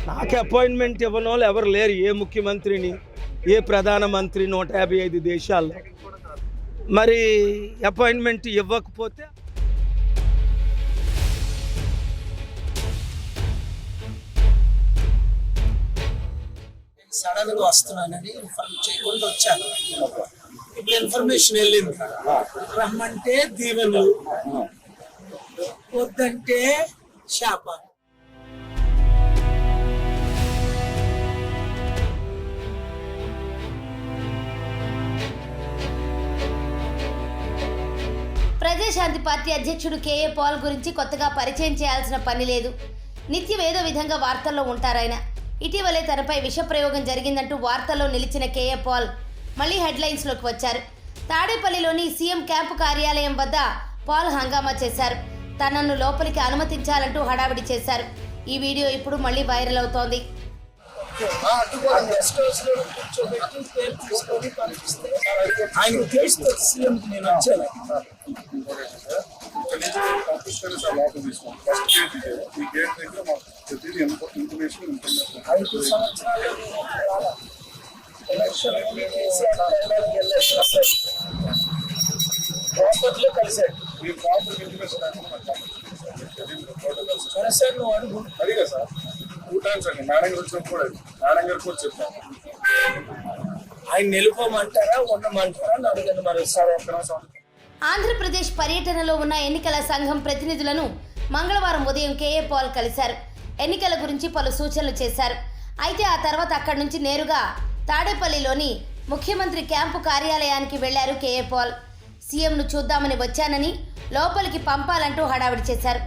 నాకు అపాయింట్మెంట్ ఇవ్వని వాళ్ళు ఎవరు లేరు. ఏ ముఖ్యమంత్రిని, ఏ ప్రధానమంత్రి 155 దేశాల్లో మరి అపాయింట్మెంట్ ఇవ్వకపోతే సడన్ గా వస్తున్నానని ఇన్ఫార్మ్ చేయకుండా వచ్చాను. ఇప్పుడు ఇన్ఫర్మేషన్ వెళ్ళింది, రమ్మంటే దీవెనలు, వద్దంటే శాపాలు. ప్రజాశాంతి పార్టీ అధ్యక్షుడు కేఏ పాల్ గురించి కొత్తగా పరిచయం చేయాల్సిన పని లేదు. నిత్యం ఏదో విధంగా వార్తల్లో ఉంటారాయన. ఇటీవలే తనపై విషప్రయోగం జరిగిందంటూ వార్తల్లో నిలిచిన కేఏ పాల్ మళ్ళీ హెడ్లైన్స్లోకి వచ్చారు. తాడేపల్లిలోని సీఎం క్యాంపు కార్యాలయం వద్ద పాల్ హంగామా చేశారు. తనను లోపలికి అనుమతించాలంటూ హడావిడి చేశారు. ఈ వీడియో ఇప్పుడు మళ్ళీ వైరల్ అవుతోంది. ఆయన తెలుస్తుంది సీఎంకి నేను వచ్చాను. 5 సంవత్సరాలు ప్రాపర్లో కలిసాడు. కలిసాడు నువ్వు అడుగు. అడిగా సార్ 2 times అండి. మేడం గారు వచ్చినప్పుడు కూడా మేడం గారు కూడా చెప్పాను. ఆయన నిలుపమంటారా ఉండమంటారా అని అడగండి. మరి సార్ ఒక్క ఆంధ్రప్రదేశ్ పర్యటనలో ఉన్న ఎన్నికల సంఘం ప్రతినిధులను మంగళవారం ఉదయం కేఏ పాల్ కలిశారు. ఎన్నికల గురించి పలు సూచనలు చేశారు. అయితే ఆ తర్వాత అక్కడి నుంచి నేరుగా తాడేపల్లిలోని ముఖ్యమంత్రి క్యాంపు కార్యాలయానికి వెళ్లారు కేఏ పాల్. సీఎంను చూద్దామని వచ్చానని లోపలికి పంపాలంటూ హడావిడి చేశారు.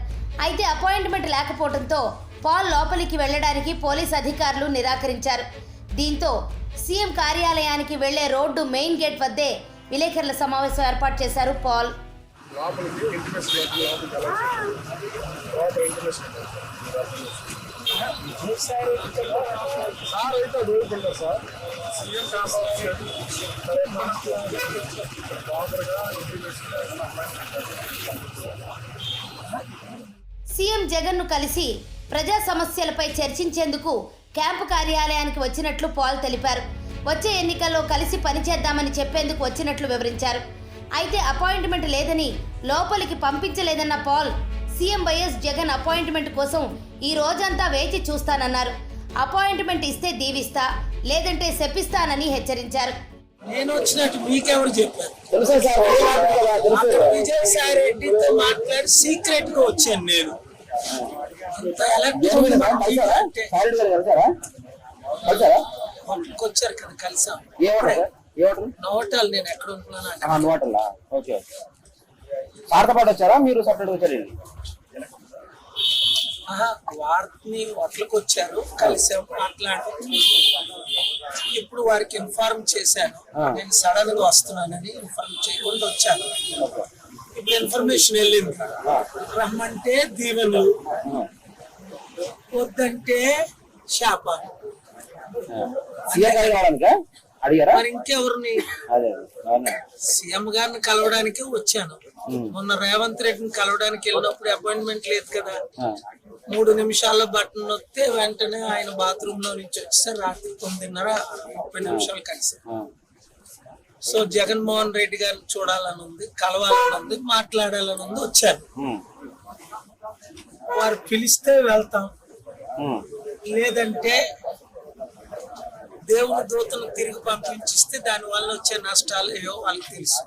అయితే అపాయింట్మెంట్ లేకపోవడంతో పాల్ లోపలికి వెళ్లడానికి పోలీస్ అధికారులు నిరాకరించారు. దీంతో సీఎం కార్యాలయానికి వెళ్లే రోడ్డు మెయిన్ గేట్ వద్దే విలేకరుల సమావేశం ఏర్పాటు చేశారు పాల్. సీఎం జగన్ను కలిసి ప్రజా సమస్యలపై చర్చించేందుకు క్యాంపు కార్యాలయానికి వచ్చినట్లు పాల్ తెలిపారు. వచ్చే ఎన్నికల్లో కలిసి పనిచేద్దామని చెప్పేందుకు వచ్చినట్లు వివరించారు. అయితే అపాయింట్మెంట్ లేదని లోపలికి పంపించలేదన్న Paul CM YS Jagan appointment కోసం ఈ రోజంతా వేచి చూస్తానన్నారు. అపాయింట్మెంట్ ఇస్తే దీవిస్తా, లేదంటే శపిస్తానని హెచ్చరించారు. నేను వచ్చినట్టు మీకెవరు చెప్పారు? విజయసాయి రెడ్డితో మాట్లాడి సీక్రెట్ గా వచ్చాను నేను. అంత వచ్చారు కదా, కలిసాం. నోటాలు నేను ఎక్కడ ఉంటున్నాను వచ్చారా మీరు సపరేట్ వచ్చారు? వారిని హోటల్కి వచ్చారు, కలిసాం, మాట్లాడారు. ఇప్పుడు వారికి ఇన్ఫార్మ్ చేశాను, నేను సడన్ గా వస్తున్నానని ఇన్ఫార్మ్ చేయకుండా వచ్చాను. ఇప్పుడు ఇన్ఫర్మేషన్ వెళ్ళింది, రమ్మంటే దీవెనలు, వద్దంటే శాపాలు. మరి ఇంకెవరిని? సీఎం గారిని కలవడానికి వచ్చాను. మొన్న రేవంత్ రెడ్డిని కలవడానికి వెళ్ళినప్పుడు అపాయింట్మెంట్ లేదు కదా. 3 నిమిషాల్లో బటన్ నొక్కితే వెంటనే ఆయన బాత్రూమ్ లో నుంచి వచ్చేసారు. రాత్రి 9:30 కలిసారు. సో జగన్మోహన్ రెడ్డి గారిని చూడాలని ఉంది, కలవాలని ఉంది, మాట్లాడాలని ఉంది, వచ్చాను. వారు పిలిస్తే వెళ్తాం, లేదంటే దేవుని దూతను తిరిగి పంపించిస్తే దాని వల్ల వచ్చే నష్టాలు ఏవో వాళ్ళకి తెలుసు.